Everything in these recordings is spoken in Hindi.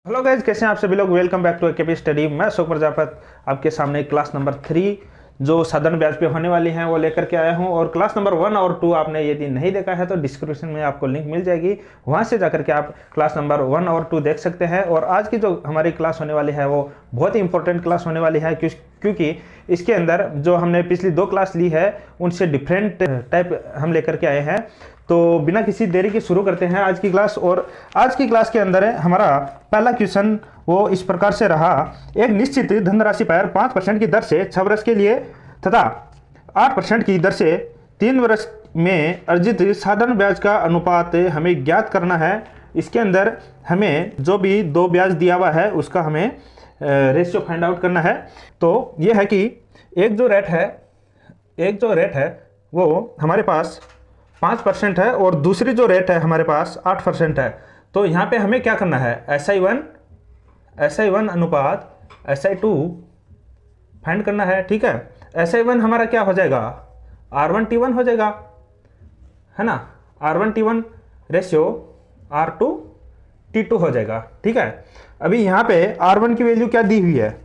हेलो गाइज, कैसे हैं आप सभी लोग। Welcome back to AKP study. मैं अशोक प्रजापत आपके सामने क्लास नंबर 3 जो साधारण ब्याज पे होने वाली हैं वो लेकर के आया हूं। और क्लास नंबर 1 और 2 आपने यदि नहीं देखा है तो डिस्क्रिप्शन में आपको लिंक मिल जाएगी, वहां से जाकर के आप क्लास नंबर 1 और 2 देख सकते हैं। और आज की जो हमारी क्लास होने वाली है वो बहुत ही इंपॉर्टेंट क्लास होने वाली है, क्योंकि इसके अंदर जो हमने पिछली 2 क्लास ली है उनसे डिफरेंट टाइप हम लेकर के आए हैं। तो बिना किसी देरी के शुरू करते हैं आज की क्लास। और आज की क्लास के अंदर हमारा पहला क्वेश्चन वो इस प्रकार से रहा। एक निश्चित धनराशि पर 5% की दर से 6 वर्ष के लिए तथा 8% की दर से 3 वर्ष में अर्जित साधारण ब्याज का अनुपात हमें ज्ञात करना है। इसके अंदर हमें जो भी 2 ब्याज दिया हुआ है उसका हमें रेशियो फाइंड आउट करना है। तो यह है कि एक जो रेट है वो हमारे पास 5% है और दूसरी जो रेट है हमारे पास 8% है। तो यहाँ पे हमें क्या करना है, SI1 अनुपात SI2 फाइंड करना है। ठीक है, SI1 हमारा क्या हो जाएगा, R1T1 हो जाएगा, है ना। R1T1 रेशियो R2T2 हो जाएगा। ठीक है, अभी यहाँ पे R1 की वैल्यू क्या दी हुई है,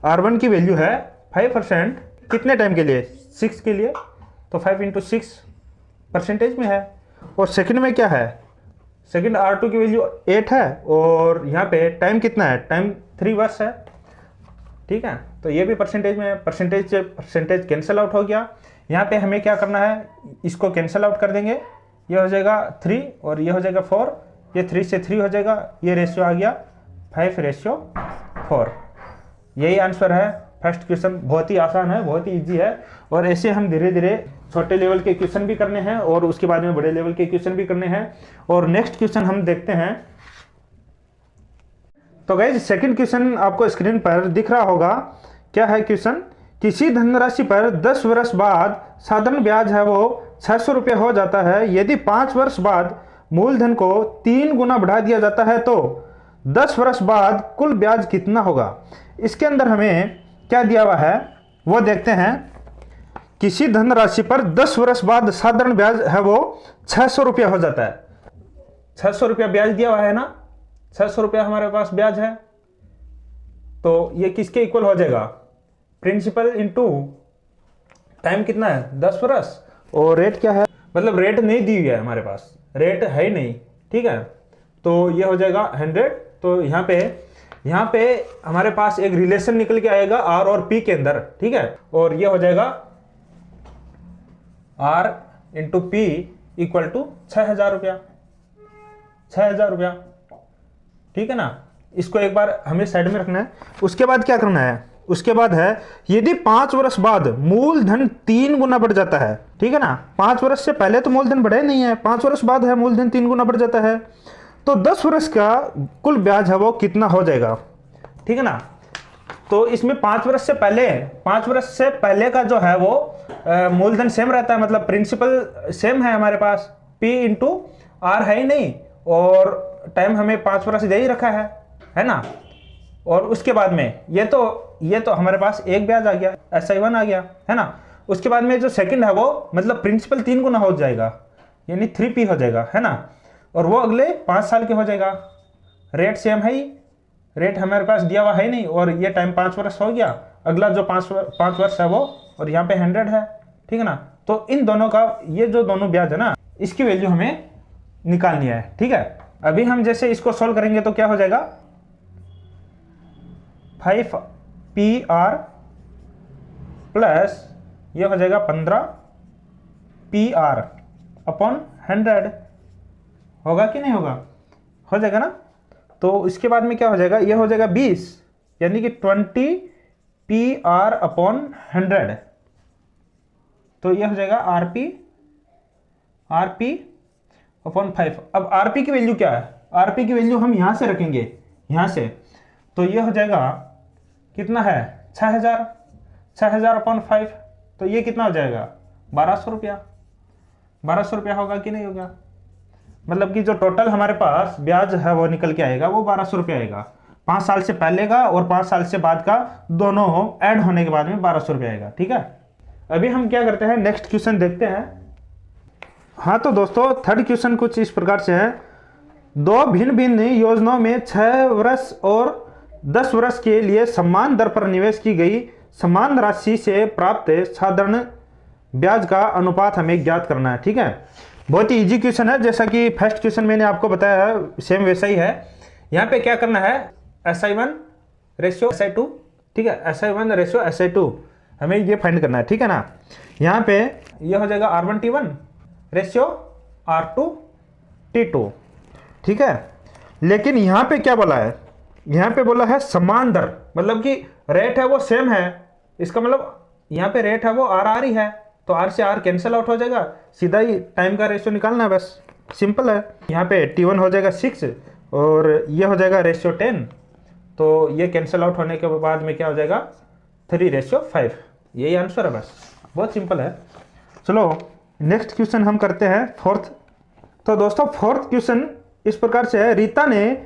R1 की वैल्यू है 5%। कितने टाइम के लिए, 6 के लिए, तो 5 × 6 परसेंटेज में है। और सेकंड में क्या है, सेकंड R2 की वैल्यू 8 है और यहाँ पे टाइम कितना है, टाइम 3 वर्ष है। ठीक है, तो ये भी परसेंटेज में है, परसेंटेज कैंसिल आउट हो गया। यहाँ पे हमें क्या करना है, इसको कैंसिल आउट कर देंगे, ये हो जाएगा 3 और ये हो जाएगा 4, ये 3 से 3 हो जाएगा, ये रेशियो आ गया 5:4। यही आंसर है फर्स्ट क्वेश्चन। बहुत ही आसान है, बहुत ही इजी है। और ऐसे हम धीरे धीरे छोटे लेवल के क्वेश्चन भी करने हैं और उसके बाद में बड़े लेवल के क्वेश्चन भी करने हैं। और नेक्स्ट क्वेश्चन हम देखते हैं। तो गाइस, सेकंड क्वेश्चन आपको स्क्रीन पर दिख रहा होगा। क्या है क्वेश्चन, किसी धनराशि पर 10 वर्ष बाद साधारण ब्याज है वो 600 रुपये हो जाता है। यदि 5 वर्ष बाद मूलधन को 3 गुना बढ़ा दिया जाता है तो 10 वर्ष बाद कुल ब्याज कितना होगा। इसके अंदर हमें क्या दिया हुआ है वो देखते हैं। किसी धनराशि पर 10 वर्ष बाद साधारण ब्याज है वो 600 रुपया हो जाता है। 600 रुपया ब्याज दिया हुआ है ना, 600 रुपया हमारे पास ब्याज है। तो ये किसके इक्वल हो जाएगा, प्रिंसिपल इंटू टाइम कितना है, 10 वर्ष। और रेट क्या है, मतलब रेट नहीं दी हुई है हमारे पास, रेट है ही नहीं। ठीक है, तो ये हो जाएगा 100। तो यहाँ पे हमारे पास एक रिलेशन निकल के आएगा R और P के अंदर। ठीक है, और ये हो जाएगा R × P = 6,000 रुपया, 6,000 रुपया। ठीक है ना, इसको एक बार हमें साइड में रखना है। उसके बाद क्या करना है, उसके बाद है यदि 5 वर्ष बाद मूलधन 3 गुना बढ़ जाता है। ठीक है ना, 5 वर्ष से पहले तो मूलधन बढ़े नहीं है, 5 वर्ष बाद है मूलधन 3 गुना बढ़ जाता है, तो 10 वर्ष का कुल ब्याज है वो कितना हो जाएगा। ठीक है ना, तो इसमें 5 वर्ष से पहले का जो है वो मूलधन सेम रहता है, मतलब प्रिंसिपल सेम है हमारे पास, P × R है ही नहीं, और टाइम हमें 5 वर्ष दे ही रखा है ना। और उसके बाद में ये तो हमारे पास एक ब्याज आ गया, SI1 आ गया, है ना। उसके बाद में जो सेकंड है वो मतलब प्रिंसिपल 3 गुना हो जाएगा, यानी 3P हो जाएगा, है ना। और वो अगले 5 साल के हो जाएगा। रेट सेम है ही, रेट हमारे पास दिया हुआ है नहीं, और ये टाइम 5 वर्ष हो गया। अगला जो 5 वर्ष है वो, और यहाँ पे 100 है। ठीक है ना, तो इन दोनों का ये जो दोनों ब्याज है ना, इसकी वैल्यू हमें निकालनी है। ठीक है, अभी हम जैसे इसको सोल्व करेंगे तो क्या हो जाएगा, 5PR प्लस ये हो जाएगा 15PR अपॉन 100। होगा कि नहीं होगा, हो जाएगा ना। तो इसके बाद में क्या हो जाएगा, ये हो जाएगा 20, यानी कि 20PR अपॉन 100। तो ये हो जाएगा RP अपॉन 5। अब RP की वैल्यू क्या है, RP की वैल्यू हम यहां से रखेंगे, यहां से। तो ये हो जाएगा कितना है, 6,000 अपॉन 5। तो ये कितना हो जाएगा, 1200 रुपया। 1200 रुपया होगा कि नहीं होगा, मतलब कि जो टोटल हमारे पास ब्याज है वो निकल के आएगा वो 1200 रुपया आएगा। 5 साल से पहले का और 5 साल से बाद का दोनों ऐड होने के बाद में 1200 रुपया आएगा। ठीक है, अभी हम क्या करते हैं, नेक्स्ट क्वेश्चन देखते हैं। हाँ तो दोस्तों, थर्ड क्वेश्चन कुछ इस प्रकार से है। दो भिन्न भिन्न योजनाओं में 6 वर्ष और 10 वर्ष के लिए समान दर पर निवेश की गई समान राशि से प्राप्त साधारण ब्याज का अनुपात हमें ज्ञात करना है। ठीक है, बहुत ही इजी क्वेश्चन है, जैसा कि फर्स्ट क्वेश्चन मैंने आपको बताया है सेम वैसा ही है। यहाँ पे क्या करना है, SI1 रेशियो SI2, ठीक है, SI1 रेशियो SI2 हमें ये फाइंड करना है। ठीक है ना, यहाँ पे ये हो जाएगा R1T1 रेशियो R2T2। ठीक है, लेकिन यहाँ पे क्या बोला है, यहाँ पे बोला है समान दर, मतलब कि रेट है वो सेम है, इसका मतलब यहाँ पे रेट है वो R ही है, तो R से R कैंसिल आउट हो जाएगा, सीधा ही टाइम का रेशियो निकालना है, बस सिंपल है। यहाँ पे T1 हो जाएगा 6 और ये हो जाएगा रेशियो 10, तो ये कैंसिल आउट होने के बाद में क्या हो जाएगा 3:5, यही आंसर है, बस बहुत सिंपल है। चलो नेक्स्ट क्वेश्चन हम करते हैं फोर्थ। तो दोस्तों फोर्थ क्वेश्चन इस प्रकार से है, रीता ने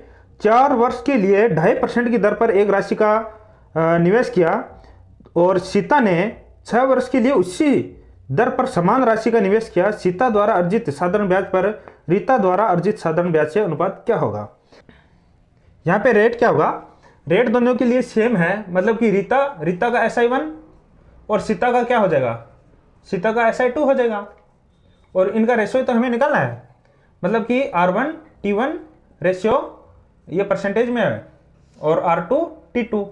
4 वर्ष के लिए 2.5% की दर पर एक राशि का निवेश किया और सीता ने 6 वर्ष के लिए उसी दर पर समान राशि का निवेश किया। सीता द्वारा अर्जित साधारण ब्याज पर रीता द्वारा अर्जित साधारण ब्याज से अनुपात क्या होगा। यहाँ पे रेट क्या होगा, रेट दोनों के लिए सेम है, मतलब कि रीता का SI1 और सीता का क्या हो जाएगा, सीता का SI2 हो जाएगा, और इनका रेशियो तो हमें निकालना है, मतलब कि R1T1 रेशियो ये परसेंटेज में है और R2T2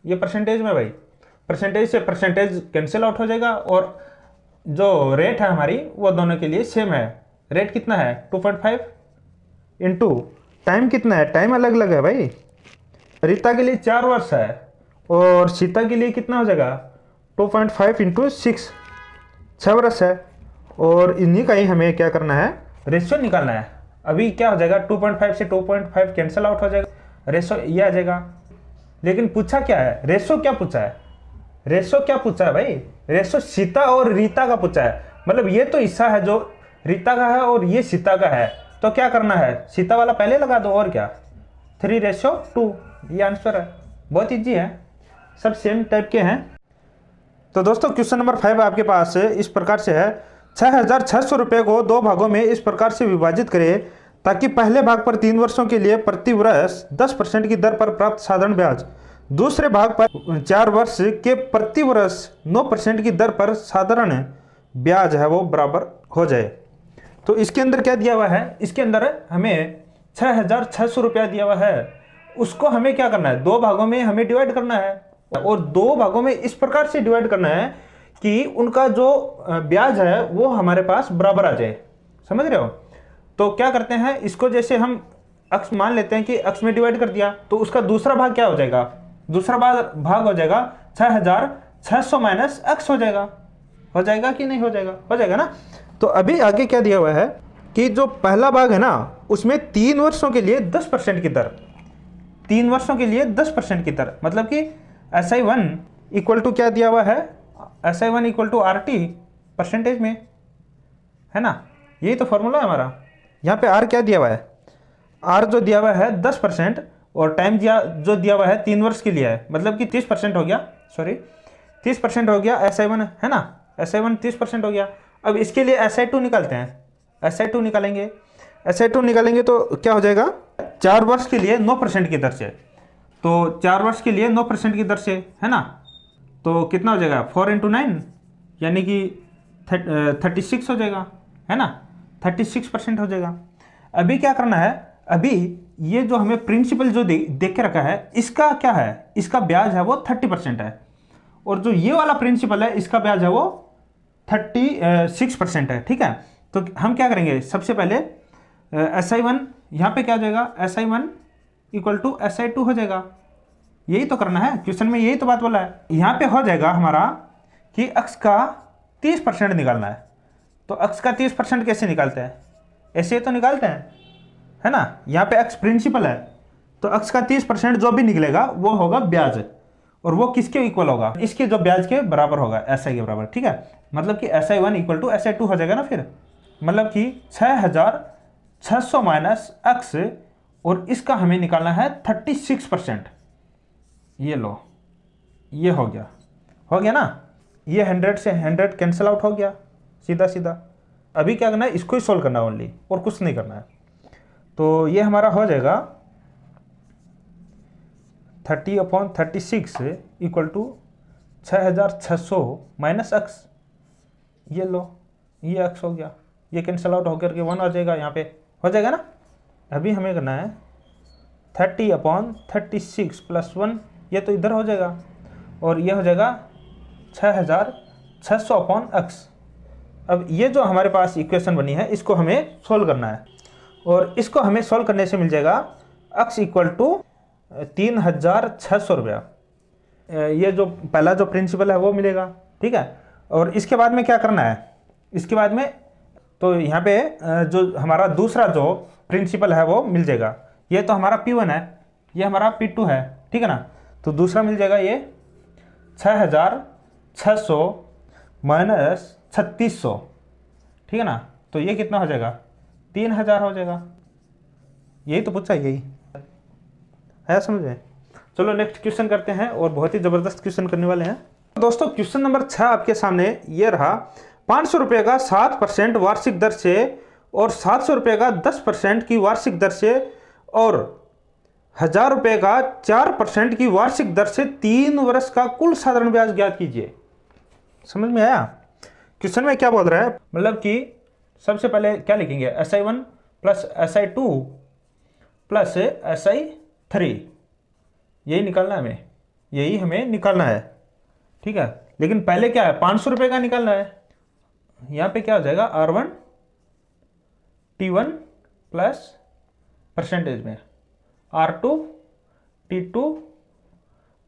ये परसेंटेज में, भाई परसेंटेज से परसेंटेज कैंसिल आउट हो जाएगा, और जो रेट है हमारी वो दोनों के लिए सेम है। रेट कितना है 2.5 इंटू टाइम कितना है, टाइम अलग अलग है भाई, रीता के लिए 4 वर्ष है और सीता के लिए कितना हो जाएगा 2.5 इंटू 6 वर्ष है, और इन्हीं का ही हमें क्या करना है रेशियो निकालना है। अभी क्या हो जाएगा 2.5 से 2.5 कैंसिल आउट हो जाएगा, रेशियो ये आ जाएगा। लेकिन पूछा क्या है, रेशियो क्या पूछा है, रेशियो क्या पूछा है भाई, रेशियो सीता और रीता का पूछा है, मतलब ये तो हिस्सा है जो रीता का है और ये सीता का है, तो क्या करना है सीता वाला पहले लगा दो, और क्या 3:2, ये आंसर है, बहुत ईजी है, सब सेम टाइप के हैं। तो दोस्तों क्वेश्चन नंबर 5 आपके पास इस प्रकार से है, 6,600 रुपये को 2 भागों में इस प्रकार से विभाजित करें ताकि पहले भाग पर 3 वर्षों के लिए प्रति वर्ष 10% की दर पर प्राप्त साधारण ब्याज दूसरे भाग पर 4 वर्ष के प्रति वर्ष 9% की दर पर साधारण ब्याज है वो बराबर हो जाए। तो इसके अंदर क्या दिया हुआ है, इसके अंदर हमें 6,600 रुपया दिया हुआ है, उसको हमें क्या करना है 2 भागों में हमें डिवाइड करना है, और 2 भागों में इस प्रकार से डिवाइड करना है कि उनका जो ब्याज है वो हमारे पास बराबर आ जाए, समझ रहे हो। तो क्या करते हैं, इसको जैसे हम अक्ष मान लेते हैं कि अक्ष में डिवाइड कर दिया, तो उसका दूसरा भाग क्या हो जाएगा, दूसरा भाग हो जाएगा 6,600 माइनस अक्ष हो जाएगा कि नहीं हो जाएगा, हो जाएगा ना। तो अभी आगे क्या दिया हुआ है कि जो पहला भाग है ना उसमें 3 वर्षों के लिए 10% की दर, 3 वर्षों के लिए 10% की दर, मतलब कि SI1 इक्वल टू क्या दिया हुआ है, SI1 equal to RT percentage में, है ना, यही तो फॉर्मूला है हमारा। यहाँ पे R क्या दिया हुआ है, R जो दिया हुआ है 10% और टाइम जो दिया हुआ है 3 वर्ष के लिए है, मतलब कि 30% हो गया, सॉरी 30% हो गया SI1, है ना, SI1 30% हो गया। अब इसके लिए SI2 निकालते हैं, SI2 निकालेंगे तो क्या हो जाएगा 4 वर्ष के लिए 9% की दर से, तो 4 वर्ष के लिए 9% की दर से, है ना, तो कितना हो जाएगा 4 × 9 यानी कि 36 हो जाएगा, है ना, 36% हो जाएगा। अभी क्या करना है, अभी ये जो हमें प्रिंसिपल जो देख के रखा है इसका क्या है, इसका ब्याज है वो 30% है, और जो ये वाला प्रिंसिपल है इसका ब्याज है वो 36% है, ठीक है। तो हम क्या करेंगे, सबसे पहले SI1 यहाँ पे क्या हो जाएगा, SI1 इक्वल टू SI2 हो जाएगा, यही तो करना है, क्वेश्चन में यही तो बात बोला है। यहाँ पे हो जाएगा हमारा कि अक्ष का 30% निकालना है, तो अक्ष का 30% कैसे निकालते हैं, ऐसे तो निकालते हैं, है ना। यहाँ पे अक्ष प्रिंसिपल है, तो अक्ष का 30% जो भी निकलेगा वो होगा ब्याज, और वो किसके इक्वल होगा, इसके जो ब्याज के बराबर होगा, SI के बराबर, ठीक है। मतलब कि SI1 इक्वल टू SI2 हो जाएगा ना, फिर मतलब कि 6,600 माइनस अक्ष, और इसका हमें निकालना है 36%, ये लो, ये हो गया ना, ये 100 से 100 कैंसिल आउट हो गया सीधा सीधा। अभी क्या करना है, इसको ही सोल्व करना है ओनली, और कुछ नहीं करना है। तो ये हमारा हो जाएगा 30/36 इक्वल टू 6600 माइनस एक्स। ये लो, ये एक्स हो गया, ये कैंसिल आउट होकर के 1 आ जाएगा, यहाँ पे हो जाएगा ना। अभी हमें करना है 30/36 प्लस 1, ये तो इधर हो जाएगा, और ये हो जाएगा 6600/x। अब ये जो हमारे पास इक्वेशन बनी है इसको हमें सोल्व करना है, और इसको हमें सोल्व करने से मिल जाएगा x इक्वल टू 3600 रुपया। ये जो पहला जो प्रिंसिपल है वो मिलेगा, ठीक है। और इसके बाद में क्या करना है, इसके बाद में तो यहाँ पे जो हमारा दूसरा जो प्रिंसिपल है वो मिल जाएगा। ये तो हमारा P1 है, ये हमारा P2 है, ठीक है ना। तो दूसरा मिल जाएगा ये 6600 माइनस 3600, ठीक है ना। तो ये कितना हो जाएगा, 3000 हो जाएगा। यही तो पूछा, यही है, समझ में। चलो नेक्स्ट क्वेश्चन करते हैं, और बहुत ही जबरदस्त क्वेश्चन करने वाले हैं दोस्तों। क्वेश्चन नंबर 6 आपके सामने ये रहा। 500 रुपये का 7% वार्षिक दर से और 700 रुपये का 10% की वार्षिक दर से और 1000 रुपये का 4% की वार्षिक दर से 3 वर्ष का कुल साधारण ब्याज ज्ञात कीजिए। समझ में आया? क्वेश्चन में क्या बोल रहा है, मतलब कि सबसे पहले क्या लिखेंगे, SI1 plus SI2 plus SI3, यही निकालना है हमें, यही हमें निकालना है, ठीक है। लेकिन पहले क्या है, 500 रुपये का निकालना है। यहाँ पे क्या हो जाएगा, R1 T1 प्लस परसेंटेज में R2 T2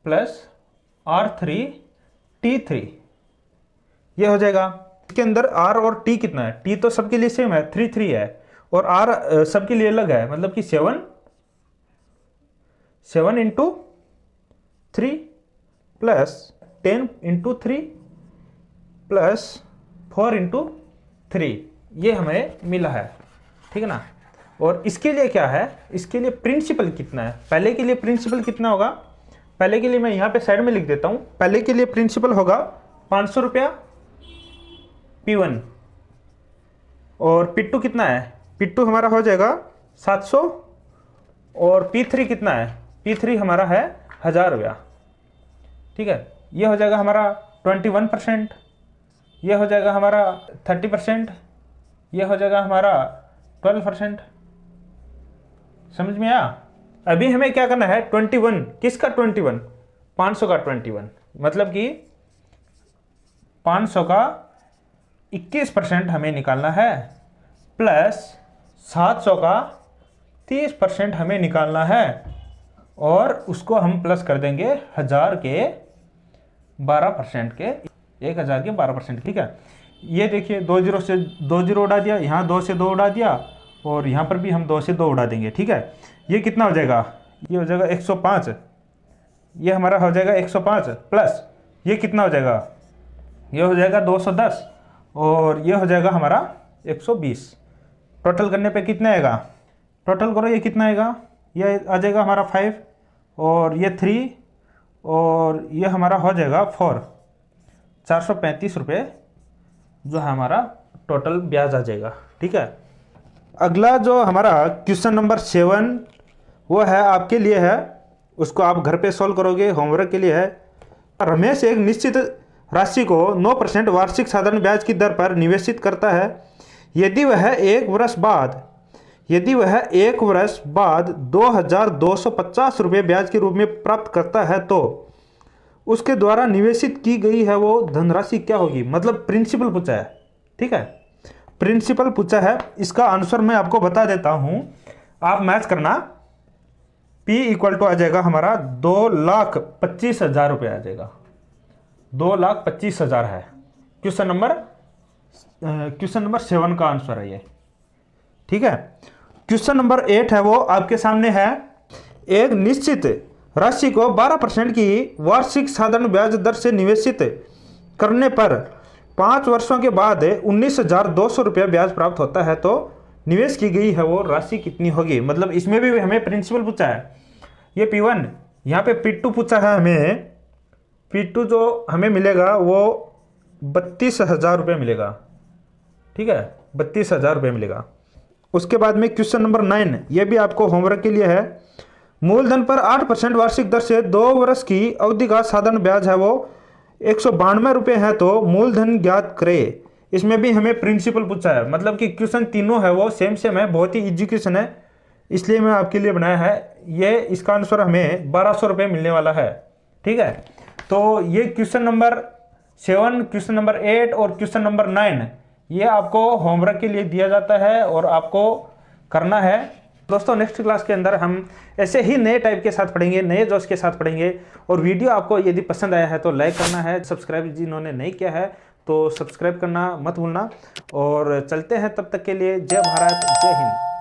plus R3 T3, ये हो जाएगा। इसके अंदर R और T कितना है, T तो सबके लिए सेम है 3 है, और R सबके लिए अलग है, मतलब कि 7 into 3 plus 10 into 3 plus 4 into 3, ये हमें मिला है, ठीक है ना। और इसके लिए क्या है, इसके लिए प्रिंसिपल कितना है, पहले के लिए प्रिंसिपल कितना होगा, पहले के लिए मैं यहाँ पे साइड में लिख देता हूँ। पहले के लिए प्रिंसिपल होगा 500 रुपया P1, और P2 कितना है, P2 हमारा हो जाएगा 700, और P3 कितना है, P3 हमारा है 1000 रुपया, ठीक है। ये हो जाएगा हमारा 21%, ये हो जाएगा हमारा 30%, ये हो जाएगा हमारा 12%। समझ में आया? अभी हमें क्या करना है, 21, किसका 21, 500 का 21, मतलब कि 500 का 21% हमें निकालना है, प्लस 700 का 30% हमें निकालना है, और उसको हम प्लस कर देंगे 1000 के 12% के, 1000 के 12%, ठीक है। ये देखिए 2 जीरो से 2 जीरो उड़ा दिया, यहाँ 2 से 2 उड़ा दिया, और यहाँ पर भी हम 2 से 2 उड़ा देंगे, ठीक है। ये कितना हो जाएगा, ये हो जाएगा 105, ये हमारा हो जाएगा 105, प्लस ये कितना हो जाएगा, ये हो जाएगा 210, और ये हो जाएगा हमारा 120। टोटल करने पे कितना आएगा, टोटल करो, ये कितना आएगा, ये आ जाएगा हमारा 5, और ये 3, और ये हमारा हो जाएगा 4, 435 रुपये जो है हमारा टोटल ब्याज आ जाएगा, ठीक है। अगला जो हमारा क्वेश्चन नंबर 7 वो है आपके लिए है, उसको आप घर पे सॉल्व करोगे, होमवर्क के लिए है। रमेश एक निश्चित राशि को 9% वार्षिक साधारण ब्याज की दर पर निवेशित करता है। यदि वह एक वर्ष बाद 2250 रुपये ब्याज के रूप में प्राप्त करता है तो उसके द्वारा निवेशित की गई है वो धनराशि क्या होगी। मतलब प्रिंसिपल पूछा है, ठीक है, प्रिंसिपल पूछा है। इसका आंसर मैं आपको बता देता हूं, आप मैच करना। P इक्वल टू आ जाएगा हमारा 2,25,000 रुपये आ जाएगा, 2,25,000 है। क्वेश्चन नंबर 7 का आंसर है ये, ठीक है। क्वेश्चन नंबर 8 है वो आपके सामने है। एक निश्चित राशि को 12% की वार्षिक साधारण ब्याज दर से निवेशित करने पर 5 वर्षों के बाद 19,200 रुपया ब्याज प्राप्त होता है तो निवेश की गई है वो राशि कितनी होगी। मतलब इसमें भी हमें प्रिंसिपल पूछा है, ये P1, यहाँ पे P2 पूछा है हमें। P2 जो हमें मिलेगा वो 32,000 रुपये मिलेगा, ठीक है, 32,000 रुपये मिलेगा। उसके बाद में क्वेश्चन नंबर 9, ये भी आपको होमवर्क के लिए है। मूलधन पर 8% वार्षिक दर से 2 वर्ष की अवधि का साधारण ब्याज है वो 192 रुपये है, तो मूलधन ज्ञात करे। इसमें भी हमें प्रिंसिपल पूछा है, मतलब कि क्वेश्चन तीनों है वो सेम सेम है, बहुत ही इजी क्वेश्चन है, इसलिए मैं आपके लिए बनाया है। ये इसका आंसर हमें 1200 रुपये मिलने वाला है। ठीक है, तो ये क्वेश्चन नंबर 7, क्वेश्चन नंबर 8 और क्वेश्चन नंबर 9 ये आपको होमवर्क के लिए दिया जाता है और आपको करना है। दोस्तों नेक्स्ट क्लास के अंदर हम ऐसे ही नए टाइप के साथ पढ़ेंगे, नए जोश के साथ पढ़ेंगे। और वीडियो आपको यदि पसंद आया है तो लाइक करना है, सब्सक्राइब जिन्होंने नहीं किया है तो सब्सक्राइब करना मत भूलना। और चलते हैं, तब तक के लिए जय भारत, जय हिंद।